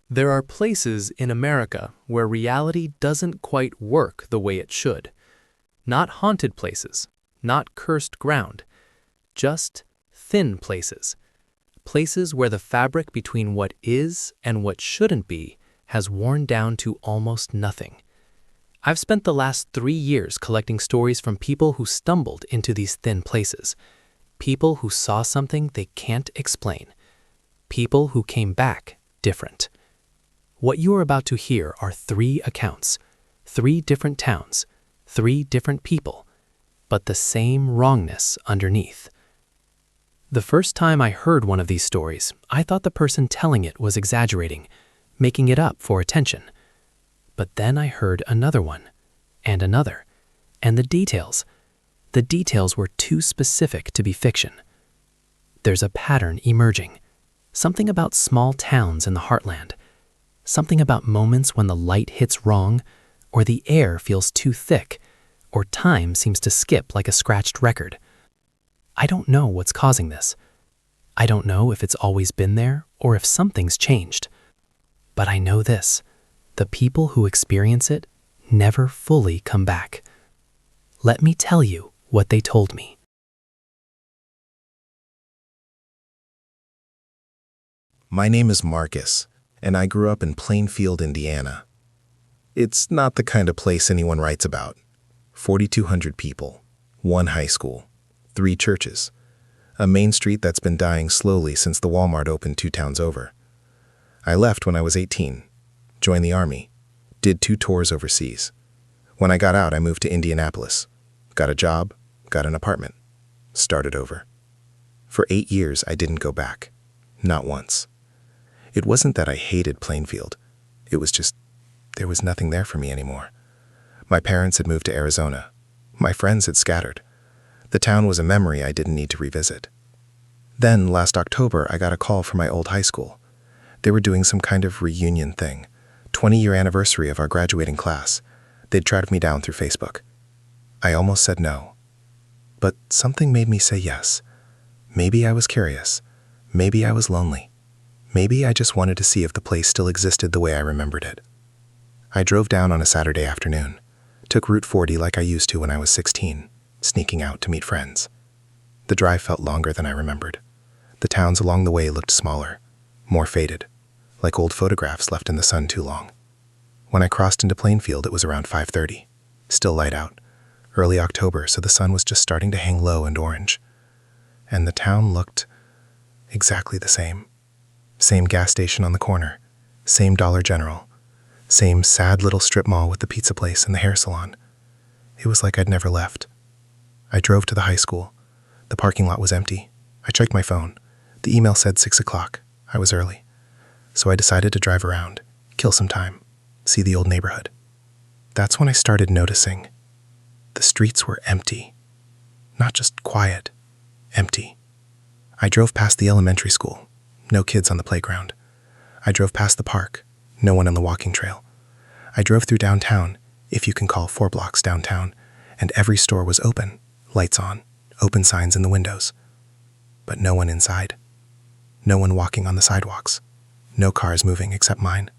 There are places in America where reality doesn't quite work the way it should. Not haunted places, not cursed ground, just thin places. Places where the fabric between what is and what shouldn't be has worn down to almost nothing. I've spent the last 3 years collecting stories from people who stumbled into these thin places, people who saw something they can't explain, people who came back different. What you are about to hear are 3 accounts, 3 different towns, 3 different people, but the same wrongness underneath. The first time I heard one of these stories, I thought the person telling it was exaggerating, making it up for attention. But then I heard another one, and another, and the details were too specific to be fiction. There's a pattern emerging, something about small towns in the heartland, something about moments when the light hits wrong, or the air feels too thick, or time seems to skip like a scratched record. I don't know what's causing this. I don't know if it's always been there or if something's changed. But I know this: the people who experience it never fully come back. Let me tell you what they told me. My name is Marcus, and I grew up in Plainfield, Indiana. It's not the kind of place anyone writes about. 4,200 people, 1 high school, 3 churches, a main street that's been dying slowly since the Walmart opened 2 towns over. I left when I was 18, joined the Army, did 2 tours overseas. When I got out, I moved to Indianapolis, got a job, got an apartment, started over. For 8 years, I didn't go back, not once. It wasn't that I hated Plainfield. It was just, there was nothing there for me anymore. My parents had moved to Arizona. My friends had scattered. The town was a memory I didn't need to revisit. Then, last October, I got a call from my old high school. They were doing some kind of reunion thing, 20-year anniversary of our graduating class. They'd tracked me down through Facebook. I almost said no. But something made me say yes. Maybe I was curious. Maybe I was lonely. Maybe I just wanted to see if the place still existed the way I remembered it. I drove down on a Saturday afternoon, took Route 40 like I used to when I was 16, sneaking out to meet friends. The drive felt longer than I remembered. The towns along the way looked smaller, more faded, like old photographs left in the sun too long. When I crossed into Plainfield, it was around 5:30, still light out, early October, so the sun was just starting to hang low and orange. And the town looked exactly the same. Same gas station on the corner, same Dollar General, same sad little strip mall with the pizza place and the hair salon. It was like I'd never left. I drove to the high school. The parking lot was empty. I checked my phone. The email said 6 o'clock. I was early. So I decided to drive around, kill some time, see the old neighborhood. That's when I started noticing. The streets were empty. Not just quiet, empty. I drove past the elementary school. No kids on the playground. I drove past the park. No one on the walking trail. I drove through downtown, if you can call 4 blocks downtown, and every store was open, lights on, open signs in the windows. But no one inside. No one walking on the sidewalks. No cars moving except mine.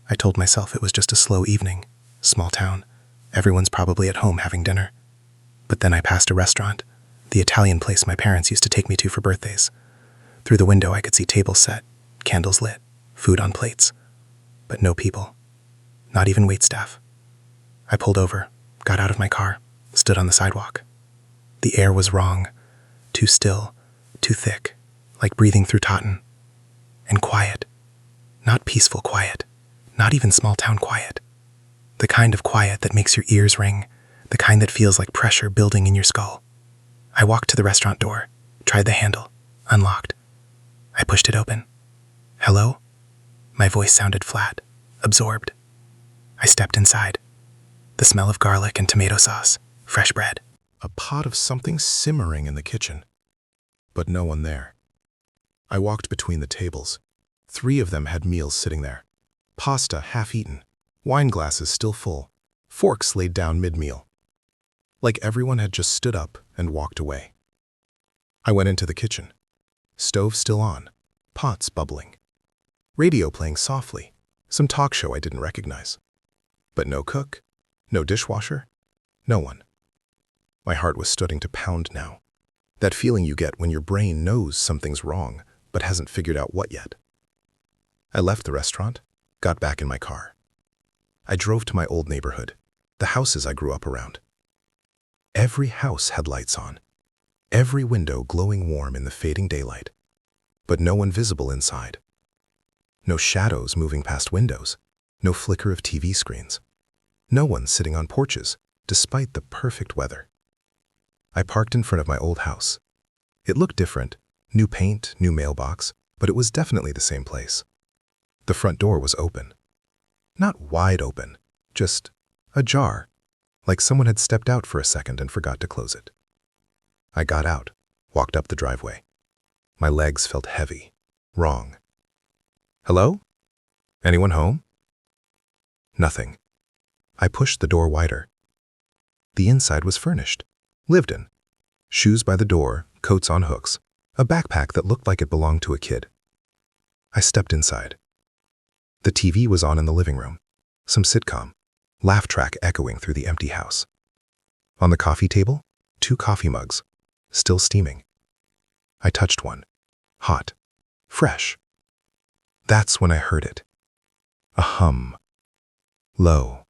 I told myself it was just a slow evening, small town. Everyone's probably at home having dinner. But then I passed a restaurant, the Italian place my parents used to take me to for birthdays. Through the window, I could see tables set, candles lit, food on plates. But no people. Not even waitstaff. I pulled over, got out of my car, stood on the sidewalk. The air was wrong. Too still, too thick, like breathing through cotton. And quiet. Not peaceful quiet. Not even small-town quiet. The kind of quiet that makes your ears ring. The kind that feels like pressure building in your skull. I walked to the restaurant door, tried the handle, unlocked. I pushed it open. Hello? My voice sounded flat, absorbed. I stepped inside. The smell of garlic and tomato sauce, fresh bread. A pot of something simmering in the kitchen. But no one there. I walked between the tables. 3 of them had meals sitting there. Pasta half-eaten, wine glasses still full, forks laid down mid-meal. Like everyone had just stood up and walked away. I went into the kitchen. Stove still on, pots bubbling. Radio playing softly, some talk show I didn't recognize. But no cook, no dishwasher, no one. My heart was starting to pound now. That feeling you get when your brain knows something's wrong but hasn't figured out what yet. I left the restaurant, got back in my car. I drove to my old neighborhood, the houses I grew up around. Every house had lights on, every window glowing warm in the fading daylight, but no one visible inside. No shadows moving past windows, no flicker of TV screens. No one sitting on porches, despite the perfect weather. I parked in front of my old house. It looked different, new paint, new mailbox, but it was definitely the same place. The front door was open. Not wide open, just ajar, like someone had stepped out for a second and forgot to close it. I got out, walked up the driveway. My legs felt heavy, wrong. Hello? Anyone home? Nothing. I pushed the door wider. The inside was furnished, lived in. Shoes by the door, coats on hooks, a backpack that looked like it belonged to a kid. I stepped inside. The TV was on in the living room, some sitcom, laugh track echoing through the empty house. On the coffee table, 2 coffee mugs, still steaming. I touched one, hot, fresh. That's when I heard it. A hum. Low,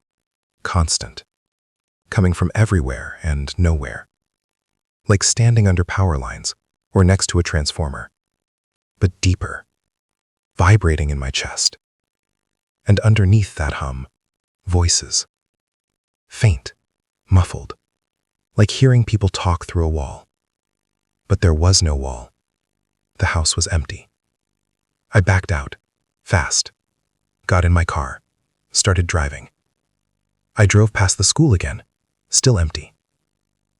constant, coming from everywhere and nowhere. Like standing under power lines or next to a transformer, but deeper, vibrating in my chest. And underneath that hum, voices. Faint, muffled, like hearing people talk through a wall. But there was no wall. The house was empty. I backed out, fast, got in my car, started driving. I drove past the school again, still empty.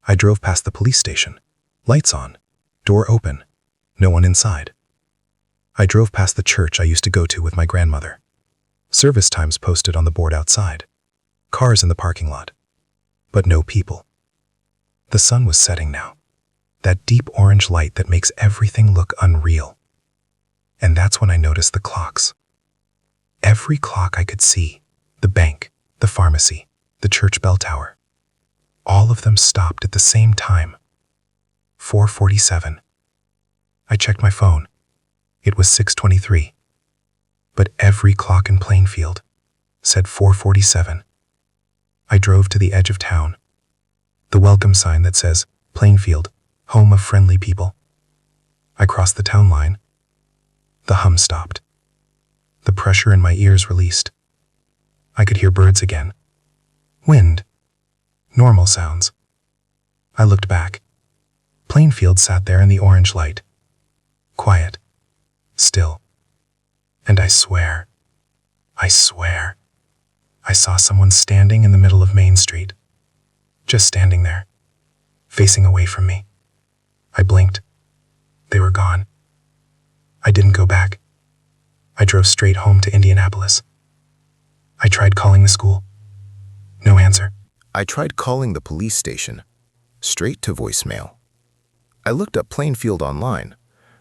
I drove past the police station, lights on, door open, no one inside. I drove past the church I used to go to with my grandmother. Service times posted on the board outside, cars in the parking lot, but no people. The sun was setting now, that deep orange light that makes everything look unreal. And that's when I noticed the clocks. Every clock I could see, the bank, the pharmacy, the church bell tower, all of them stopped at the same time. 4:47. I checked my phone. It was 6:23. But every clock in Plainfield said 4:47. I drove to the edge of town. The welcome sign that says, Plainfield, home of friendly people. I crossed the town line. The hum stopped. The pressure in my ears released. I could hear birds again. Wind. Normal sounds. I looked back. Plainfield sat there in the orange light. Quiet. Still. And I swear, I saw someone standing in the middle of Main Street. Just standing there, facing away from me. I blinked. They were gone. I didn't go back. I drove straight home to Indianapolis. I tried calling the school. No answer. I tried calling the police station. Straight to voicemail. I looked up Plainfield online.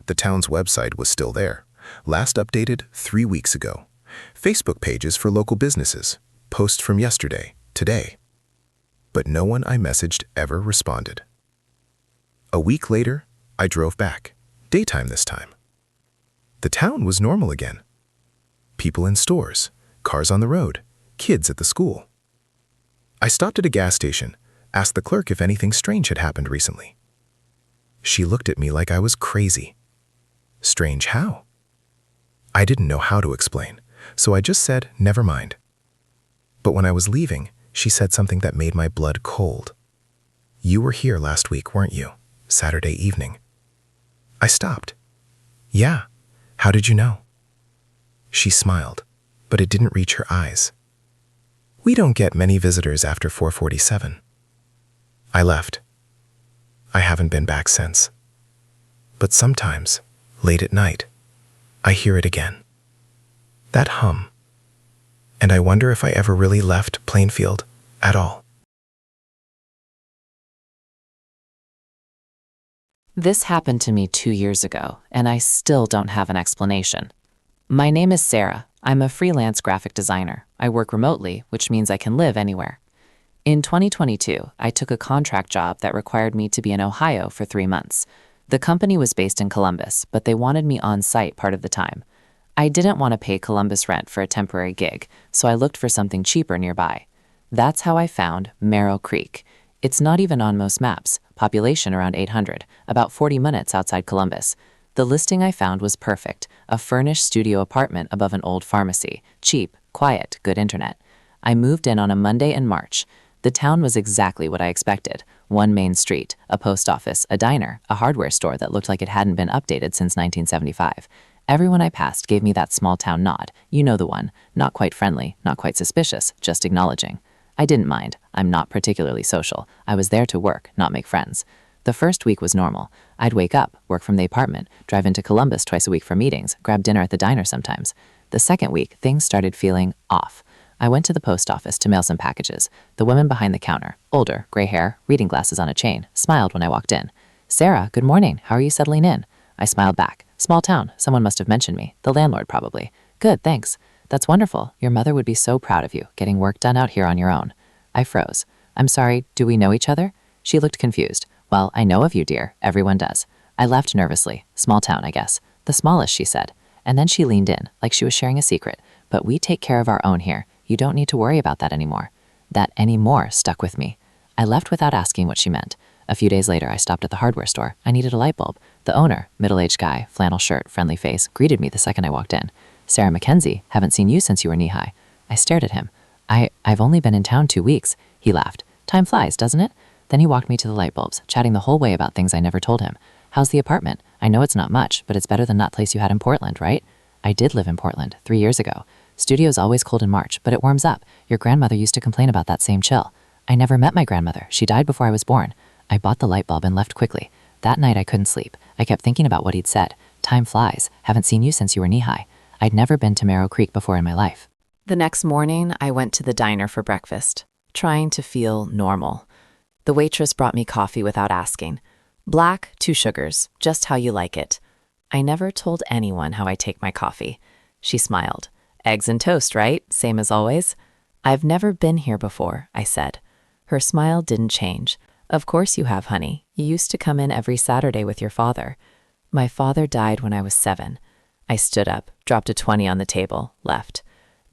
The town's website was still there. Last updated 3 weeks ago. Facebook pages for local businesses. Posts from yesterday, today. But no one I messaged ever responded. A week later, I drove back. Daytime this time. The town was normal again. People in stores, cars on the road, kids at the school. I stopped at a gas station, asked the clerk if anything strange had happened recently. She looked at me like I was crazy. Strange how? I didn't know how to explain, so I just said, never mind. But when I was leaving, she said something that made my blood cold. You were here last week, weren't you? Saturday evening. I stopped. Yeah. How did you know? She smiled, but it didn't reach her eyes. We don't get many visitors after 4:47. I left. I haven't been back since. But sometimes, late at night, I hear it again. That hum. And I wonder if I ever really left Plainfield at all. This happened to me 2 years ago, and I still don't have an explanation. My name is Sarah. I'm a freelance graphic designer. I work remotely, which means I can live anywhere. In 2022, I took a contract job that required me to be in Ohio for 3 months. The company was based in Columbus, but they wanted me on site part of the time. I didn't want to pay Columbus rent for a temporary gig, so I looked for something cheaper nearby. That's how I found Merrow Creek. It's not even on most maps, population around 800, about 40 minutes outside Columbus. The listing I found was perfect, a furnished studio apartment above an old pharmacy, cheap, quiet, good internet. I moved in on a Monday in March. The town was exactly what I expected. One main street, a post office, a diner, a hardware store that looked like it hadn't been updated since 1975. Everyone I passed gave me that small town nod. You know the one. Not quite friendly, not quite suspicious, just acknowledging. I didn't mind. I'm not particularly social. I was there to work, not make friends. The first week was normal. I'd wake up, work from the apartment, drive into Columbus twice a week for meetings, grab dinner at the diner sometimes. The second week, things started feeling off. I went to the post office to mail some packages. The woman behind the counter, older, gray hair, reading glasses on a chain, smiled when I walked in. "Sarah, good morning. How are you settling in?" I smiled back. "Small town. Someone must have mentioned me. The landlord, probably." "Good, thanks." "That's wonderful. Your mother would be so proud of you, getting work done out here on your own." I froze. "I'm sorry, do we know each other?" She looked confused. "Well, I know of you, dear. Everyone does." I laughed nervously. "Small town, I guess." "The smallest," she said. And then she leaned in, like she was sharing a secret. "But we take care of our own here. You don't need to worry about that anymore." That "anymore" stuck with me. I left without asking what she meant. A few days later, I stopped at the hardware store. I needed a light bulb. The owner, middle-aged guy, flannel shirt, friendly face, greeted me the second I walked in. "Sarah Mackenzie, haven't seen you since you were knee-high." I stared at him. I've only been in town 2 weeks." He laughed. "Time flies, doesn't it?" Then he walked me to the light bulbs, chatting the whole way about things I never told him. "How's the apartment? I know it's not much, but it's better than that place you had in Portland, right?" I did live in Portland 3 years ago. "Studio's always cold in March, but it warms up. Your grandmother used to complain about that same chill." I never met my grandmother. She died before I was born. I bought the light bulb and left quickly. That night I couldn't sleep. I kept thinking about what he'd said. "Time flies. Haven't seen you since you were knee-high." I'd never been to Merrow Creek before in my life. The next morning, I went to the diner for breakfast, trying to feel normal. The waitress brought me coffee without asking. "Black, 2 sugars, just how you like it." I never told anyone how I take my coffee. She smiled. "Eggs and toast, right? Same as always?" "I've never been here before," I said. Her smile didn't change. "Of course you have, honey. You used to come in every Saturday with your father." "My father died when I was 7. I stood up, dropped a 20 on the table, left.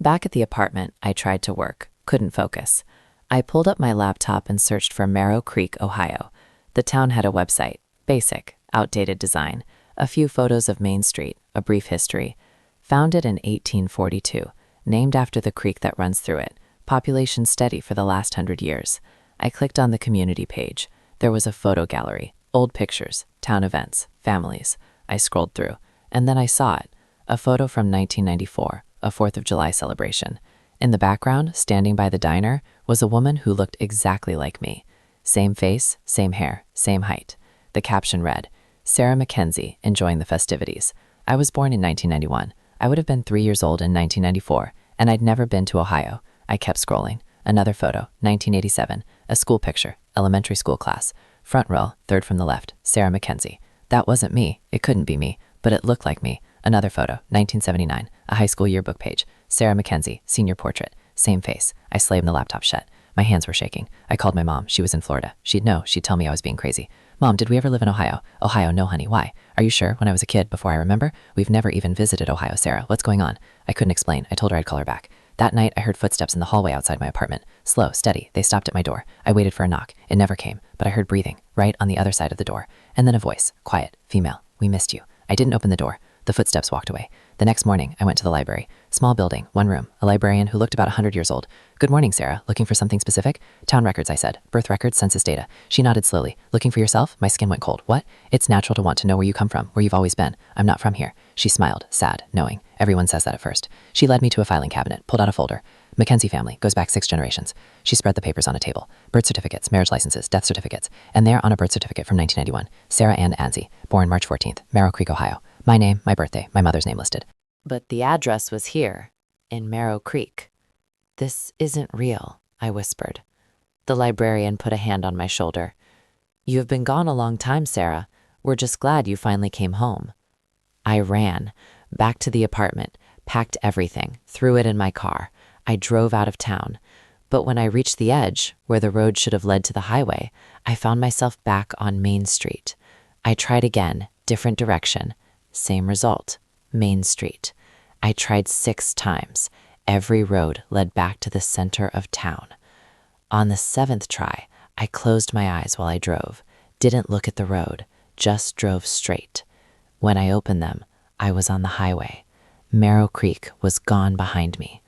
Back at the apartment, I tried to work, couldn't focus. I pulled up my laptop and searched for Merrow Creek, Ohio. The town had a website, basic, outdated design, a few photos of Main Street, a brief history. Founded in 1842, named after the creek that runs through it, population steady for the last 100 years. I clicked on the community page. There was a photo gallery, old pictures, town events, families. I scrolled through, and then I saw it, a photo from 1994, a 4th of July celebration. In the background, standing by the diner, was a woman who looked exactly like me. Same face, same hair, same height. The caption read, "Sarah Mackenzie, enjoying the festivities." I was born in 1991. I would have been 3 years old in 1994, and I'd never been to Ohio. I kept scrolling. Another photo, 1987, a school picture, elementary school class. Front row, 3rd from the left, Sarah Mackenzie. That wasn't me. It couldn't be me, but it looked like me. Another photo, 1979, a high school yearbook page. Sarah Mackenzie, senior portrait. Same face. I slammed the laptop shut. My hands were shaking. I called my mom. She was in Florida. She'd know. She'd tell me I was being crazy. "Mom, did we ever live in Ohio?" "Ohio, no, honey. Why?" "Are you sure? When I was a kid, before I remember? We've never even visited Ohio, Sarah. What's going on?" I couldn't explain. I told her I'd call her back. That night, I heard footsteps in the hallway outside my apartment. Slow, steady. They stopped at my door. I waited for a knock. It never came, but I heard breathing, right on the other side of the door. And then a voice. Quiet. Female. "We missed you." I didn't open the door. The footsteps walked away. The next morning, I went to the library. Small building, 1 room, a librarian who looked about 100 years old. "Good morning, Sarah. Looking for something specific?" "Town records," I said. "Birth records, census data." She nodded slowly. "Looking for yourself?" My skin went cold. "What?" "It's natural to want to know where you come from, where you've always been." "I'm not from here." She smiled, sad, knowing. Everyone says that at first. She led me to a filing cabinet, pulled out a folder. "Mackenzie family, goes back 6 generations." She spread the papers on a table. Birth certificates, marriage licenses, death certificates. And there on a birth certificate from 1991, Sarah Ann Anzie, born March 14th, Merrow Creek, Ohio. My name, my birthday, my mother's name listed. But the address was here, in Merrow Creek. "This isn't real," I whispered. The librarian put a hand on my shoulder. "You have been gone a long time, Sarah. We're just glad you finally came home." I ran, back to the apartment, packed everything, threw it in my car. I drove out of town. But when I reached the edge, where the road should have led to the highway, I found myself back on Main Street. I tried again, different direction. Same result, Main Street. I tried 6 times. Every road led back to the center of town. On the 7th try, I closed my eyes while I drove, didn't look at the road, just drove straight. When I opened them, I was on the highway. Merrow Creek was gone behind me.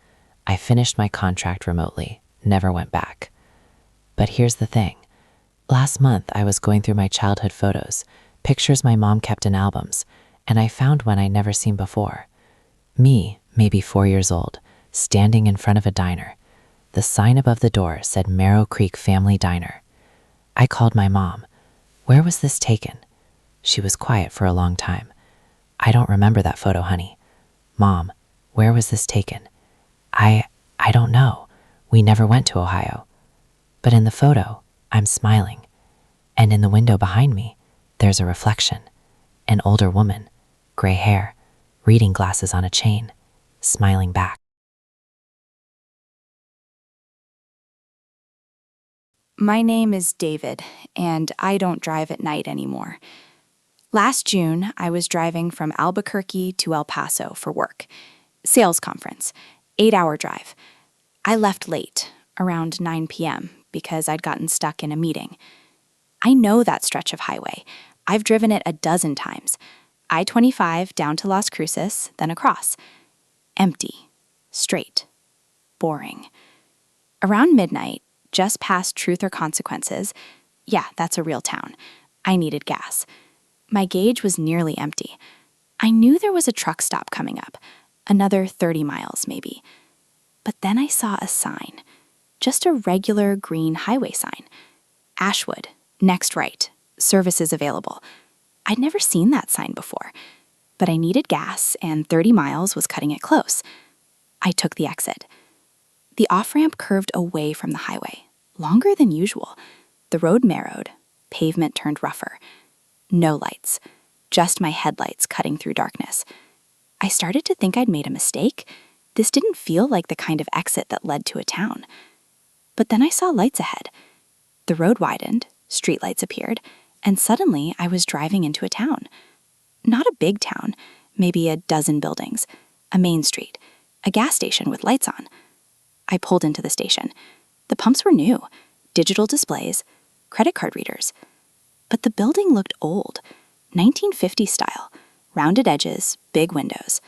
I finished my contract remotely, never went back. But here's the thing. Last month, I was going through my childhood photos, pictures my mom kept in albums, and I found one I'd never seen before. Me, maybe 4 years old, standing in front of a diner. The sign above the door said Merrow Creek Family Diner. I called my mom. Where was this taken? She was quiet for a long time. I don't remember that photo, honey. Mom, where was this taken? I don't know. We never went to Ohio. But in the photo, I'm smiling. And in the window behind me, there's a reflection. An older woman, gray hair, reading glasses on a chain, smiling back. My name is David, and I don't drive at night anymore. Last June, I was driving from Albuquerque to El Paso for work. Sales conference, 8-hour drive. I left late, around 9 p.m., because I'd gotten stuck in a meeting. I know that stretch of highway. I've driven it a dozen times. I-25 down to Las Cruces, then across. Empty, straight, boring. Around midnight, just past Truth or Consequences, yeah, that's a real town, I needed gas. My gauge was nearly empty. I knew there was a truck stop coming up, another 30 miles maybe. But then I saw a sign, just a regular green highway sign. Ashwood, next right, services available. I'd never seen that sign before, but I needed gas and 30 miles was cutting it close. I took the exit. The off-ramp curved away from the highway, longer than usual. The road narrowed, pavement turned rougher. No lights, just my headlights cutting through darkness. I started to think I'd made a mistake. This didn't feel like the kind of exit that led to a town. But then I saw lights ahead. The road widened, streetlights appeared, and suddenly I was driving into a town. Not a big town, maybe a dozen buildings, a main street, a gas station with lights on. I pulled into the station. The pumps were new, digital displays, credit card readers. But the building looked old, 1950 style, rounded edges, big windows.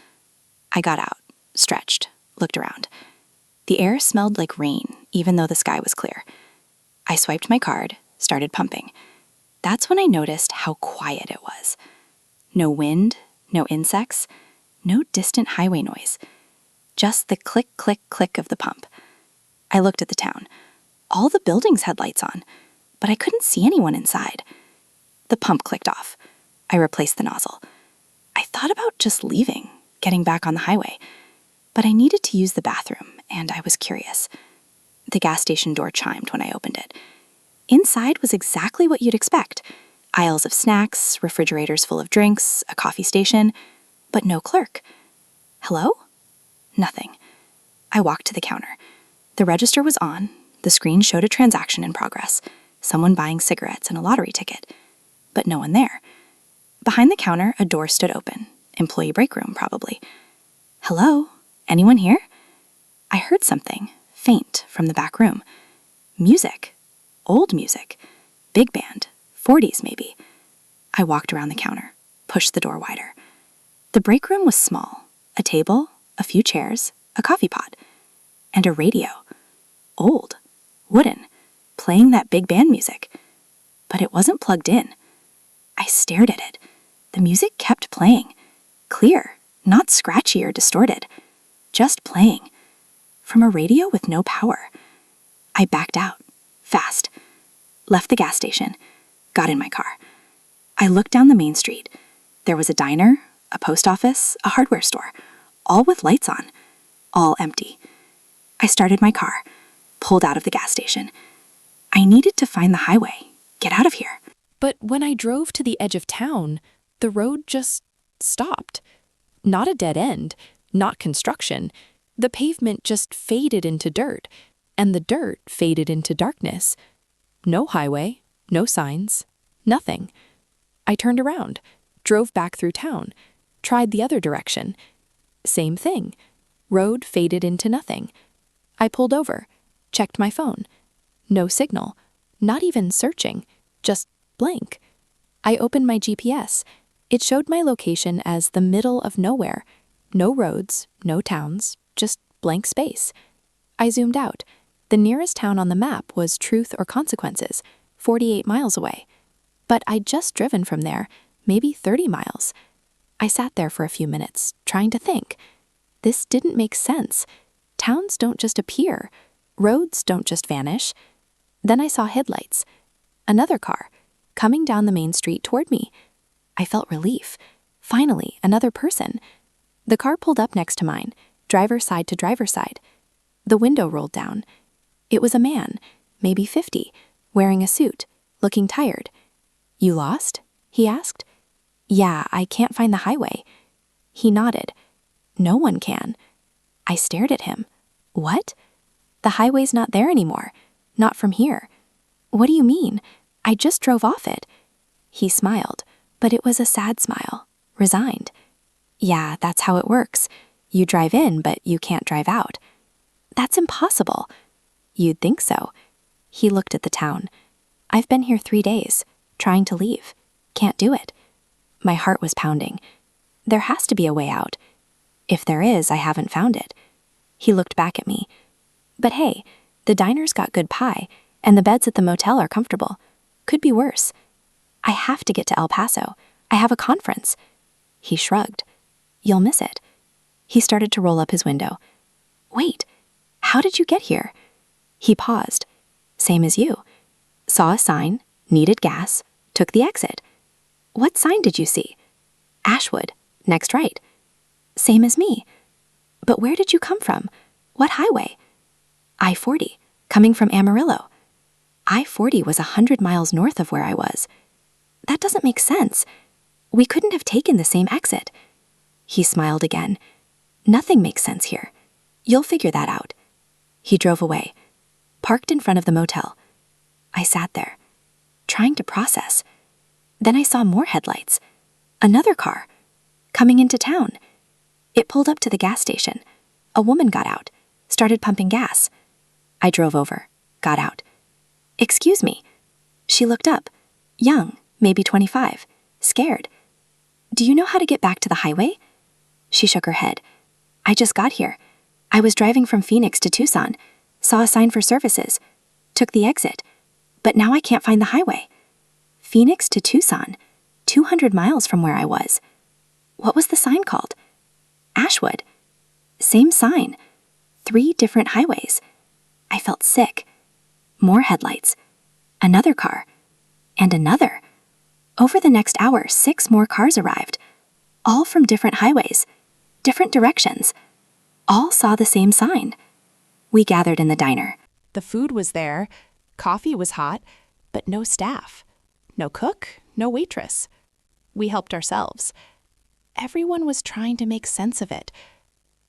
I got out, stretched, looked around. The air smelled like rain, even though the sky was clear. I swiped my card, started pumping. That's when I noticed how quiet it was. No wind, no insects, no distant highway noise. Just the click, click, click of the pump. I looked at the town. All the buildings had lights on, but I couldn't see anyone inside. The pump clicked off. I replaced the nozzle. I thought about just leaving, getting back on the highway, but I needed to use the bathroom, and I was curious. The gas station door chimed when I opened it. Inside was exactly what you'd expect. Aisles of snacks, refrigerators full of drinks, a coffee station, but no clerk. Hello? Nothing. I walked to the counter. The register was on. The screen showed a transaction in progress, someone buying cigarettes and a lottery ticket, but no one there. Behind the counter, a door stood open. Employee break room, probably. Hello? Anyone here? I heard something, faint, from the back room. Music. Old music. Big band. 40s, maybe. I walked around the counter, pushed the door wider. The break room was small. A table, a few chairs, a coffee pot, and a radio. Old. Wooden. Playing that big band music. But it wasn't plugged in. I stared at it. The music kept playing. Clear, not scratchy or distorted. Just playing. From a radio with no power. I backed out. Fast. Left the gas station. Got in my car. I looked down the main street. There was a diner, a post office, a hardware store, all with lights on, all empty. I started my car, pulled out of the gas station. I needed to find the highway, get out of here. But when I drove to the edge of town, the road just stopped. Not a dead end, not construction. The pavement just faded into dirt, and the dirt faded into darkness. No highway, no signs, nothing. I turned around, drove back through town, tried the other direction. Same thing. Road faded into nothing. I pulled over, checked my phone. No signal, not even searching, just blank. I opened my GPS. It showed my location as the middle of nowhere. No roads, no towns, just blank space. I zoomed out. The nearest town on the map was Truth or Consequences, 48 miles away. But I'd just driven from there, maybe 30 miles. I sat there for a few minutes, trying to think. This didn't make sense. Towns don't just appear. Roads don't just vanish. Then I saw headlights. Another car, coming down the main street toward me. I felt relief. Finally, another person. The car pulled up next to mine, driver side to driver side. The window rolled down. It was a man, maybe 50, wearing a suit, looking tired. "You lost?" he asked. "Yeah, I can't find the highway." He nodded. "No one can." I stared at him. "What?" "The highway's not there anymore. Not from here." "What do you mean? I just drove off it." He smiled, but it was a sad smile, resigned. "Yeah, that's how it works. You drive in, but you can't drive out." "That's impossible." "You'd think so." He looked at the town. "I've been here 3 days, trying to leave. Can't do it." My heart was pounding. There has to be a way out. If there is, I haven't found it. He looked back at me. "But hey, the diner's got good pie, and the beds at the motel are comfortable. Could be worse. I have to get to El Paso. I have a conference." He shrugged. "You'll miss it." He started to roll up his window. "Wait, how did you get here?" He paused. "Same as you. Saw a sign, needed gas, took the exit." "What sign did you see?" "Ashwood, next right." "Same as me. But where did you come from? What highway?" "I-40, coming from Amarillo." I-40 was 100 miles north of where I was. That doesn't make sense. We couldn't have taken the same exit. He smiled again. "Nothing makes sense here. You'll figure that out." He drove away, parked in front of the motel. I sat there, trying to process. Then I saw more headlights. Another car, coming into town. It pulled up to the gas station. A woman got out, started pumping gas. I drove over, got out. "Excuse me." She looked up, young, maybe 25, scared. "Do you know how to get back to the highway?" She shook her head. "I just got here. I was driving from Phoenix to Tucson, saw a sign for services, took the exit, but now I can't find the highway." Phoenix to Tucson, 200 miles from where I was. What was the sign called? Ashwood. Same sign. 3 different highways. I felt sick. More headlights. Another car. And another. Over the next hour, 6 more cars arrived. All from different highways. Different directions. All saw the same sign. We gathered in the diner. The food was there, coffee was hot, but no staff. No cook, no waitress. We helped ourselves. Everyone was trying to make sense of it.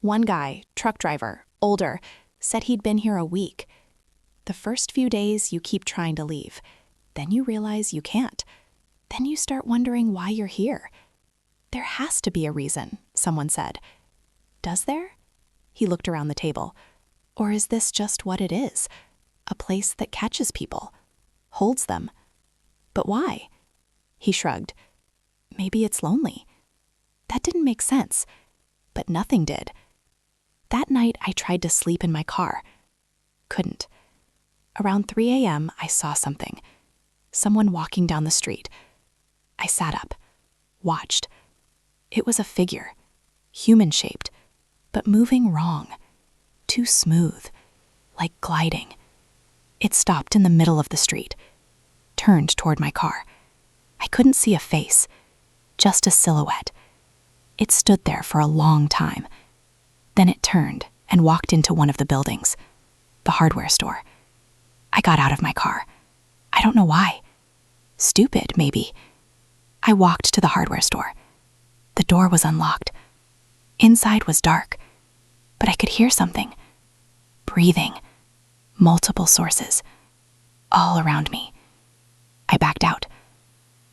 One guy, truck driver, older, said he'd been here a week. The first few days, you keep trying to leave. Then you realize you can't. Then you start wondering why you're here. "There has to be a reason," someone said. "Does there?" He looked around the table. "Or is this just what it is? A place that catches people, holds them. But why?" He shrugged. "Maybe it's lonely." That didn't make sense, but nothing did. That night, I tried to sleep in my car. Couldn't. Around 3 a.m., I saw something. Someone walking down the street. I sat up, watched. It was a figure, human-shaped, but moving wrong. Too smooth, like gliding. It stopped in the middle of the street, turned toward my car. I couldn't see a face, just a silhouette. It stood there for a long time. Then it turned and walked into one of the buildings, the hardware store. I got out of my car. I don't know why. Stupid, maybe. I walked to the hardware store. The door was unlocked. Inside was dark, but I could hear something. Breathing. Multiple sources. All around me. I backed out.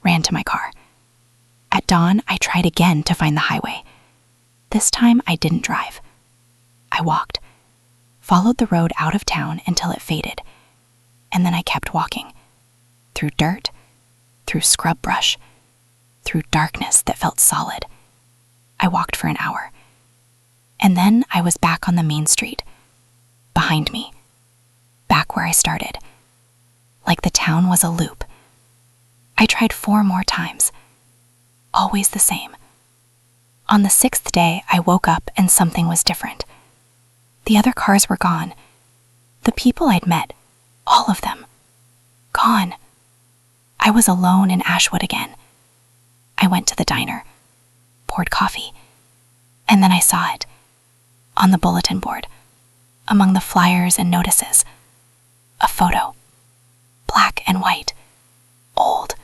Ran to my car. At dawn, I tried again to find the highway. This time, I didn't drive. I walked. Followed the road out of town until it faded. And then I kept walking. Through dirt. Through scrub brush. Through darkness that felt solid. I walked for an hour. And then I was back on the main street. Behind me. Back where I started. Like the town was a loop. I tried 4 more times. Always the same. On the 6th day, I woke up and something was different. The other cars were gone. The people I'd met, all of them, gone. I was alone in Ashwood again. I went to the diner, poured coffee, and then I saw it, on the bulletin board, among the flyers and notices. A photo, black and white, old.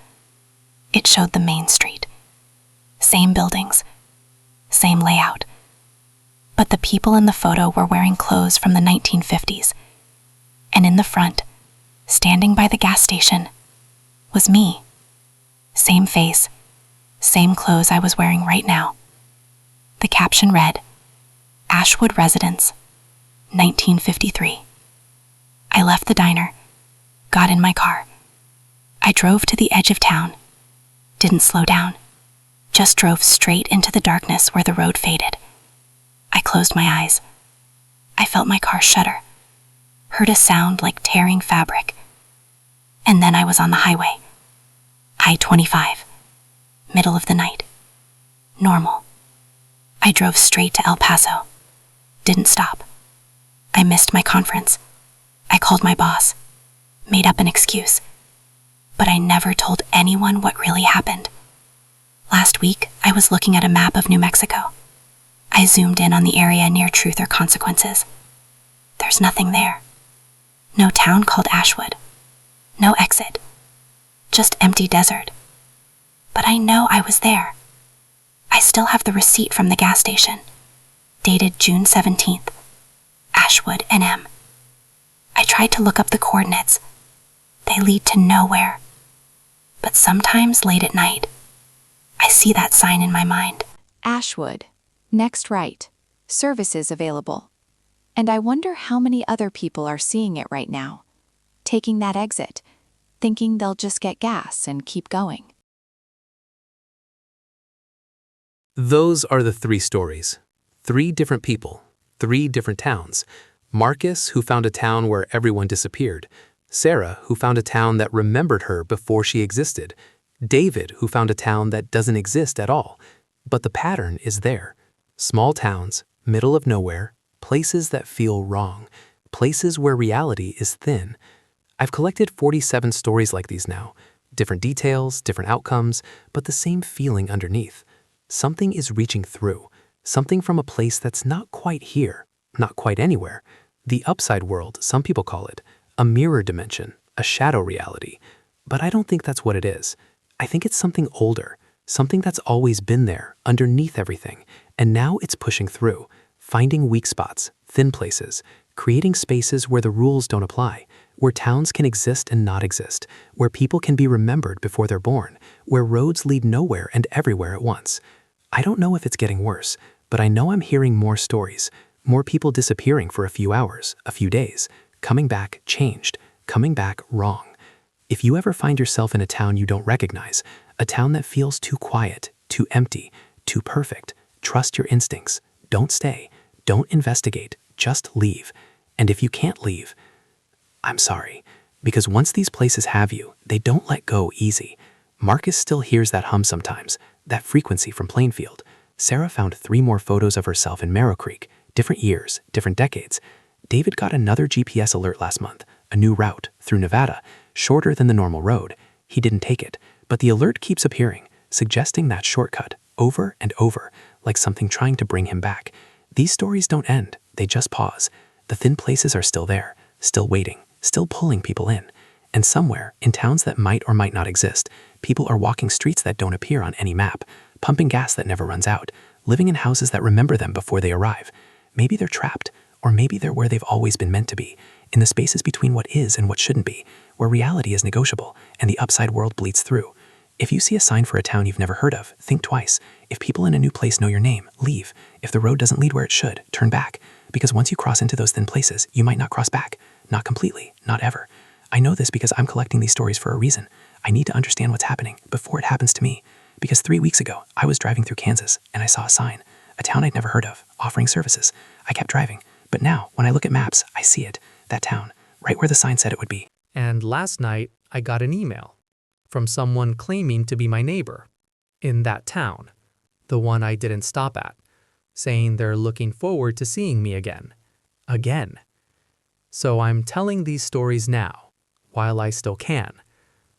It showed the main street. Same buildings, same layout. But the people in the photo were wearing clothes from the 1950s. And in the front, standing by the gas station, was me. Same face, same clothes I was wearing right now. The caption read, Ashwood Residence, 1953. I left the diner, got in my car. I drove to the edge of town, didn't slow down, just drove straight into the darkness where the road faded. I closed my eyes. I felt my car shudder, heard a sound like tearing fabric. And then I was on the highway. I-25, middle of the night. Normal. I drove straight to El Paso. Didn't stop. I missed my conference. I called my boss, made up an excuse. But I never told anyone what really happened. Last week, I was looking at a map of New Mexico. I zoomed in on the area near Truth or Consequences. There's nothing there. No town called Ashwood. No exit. Just empty desert. But I know I was there. I still have the receipt from the gas station, dated June 17th. Ashwood, NM. I tried to look up the coordinates. They lead to nowhere. But sometimes late at night, I see that sign in my mind. Ashwood. Next right. Services available. And I wonder how many other people are seeing it right now, taking that exit, thinking they'll just get gas and keep going. Those are the 3 stories. 3 different people, 3 different towns. Marcus, who found a town where everyone disappeared. Sarah, who found a town that remembered her before she existed. David, who found a town that doesn't exist at all. But the pattern is there. Small towns, middle of nowhere, places that feel wrong, places where reality is thin. I've collected 47 stories like these now. Different details, different outcomes, but the same feeling underneath. Something is reaching through. Something from a place that's not quite here, not quite anywhere. The upside world, some people call it. A mirror dimension, a shadow reality. But I don't think that's what it is. I think it's something older, something that's always been there, underneath everything, and now it's pushing through, finding weak spots, thin places, creating spaces where the rules don't apply, where towns can exist and not exist, where people can be remembered before they're born, where roads lead nowhere and everywhere at once. I don't know if it's getting worse, but I know I'm hearing more stories, more people disappearing for a few hours, a few days, coming back changed, coming back wrong. If you ever find yourself in a town you don't recognize, a town that feels too quiet, too empty, too perfect, trust your instincts. Don't stay. Don't investigate. Just leave. And if you can't leave, I'm sorry, because once these places have you, they don't let go easy. Marcus still hears that hum sometimes, that frequency from Plainfield. Sarah found 3 more photos of herself in Marrow Creek, different years, different decades. David got another GPS alert last month, a new route through Nevada, shorter than the normal road. He didn't take it, but the alert keeps appearing, suggesting that shortcut over and over, like something trying to bring him back. These stories don't end, they just pause. The thin places are still there, still waiting, still pulling people in. And somewhere, in towns that might or might not exist, people are walking streets that don't appear on any map, pumping gas that never runs out, living in houses that remember them before they arrive. Maybe they're trapped, or maybe they're where they've always been meant to be, in the spaces between what is and what shouldn't be, where reality is negotiable and the upside world bleeds through. If you see a sign for a town you've never heard of, think twice. If people in a new place know your name, leave. If the road doesn't lead where it should, turn back. Because once you cross into those thin places, you might not cross back. Not completely, not ever. I know this because I'm collecting these stories for a reason. I need to understand what's happening before it happens to me. Because 3 weeks ago, I was driving through Kansas and I saw a sign, a town I'd never heard of, offering services. I kept driving, but now, when I look at maps, I see it, that town, right where the sign said it would be. And last night, I got an email from someone claiming to be my neighbor in that town, the one I didn't stop at, saying they're looking forward to seeing me again. Again. So I'm telling these stories now, while I still can,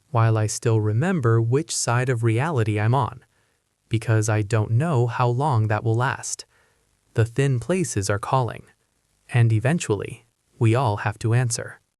while I still remember which side of reality I'm on, because I don't know how long that will last. The thin places are calling, and eventually, we all have to answer.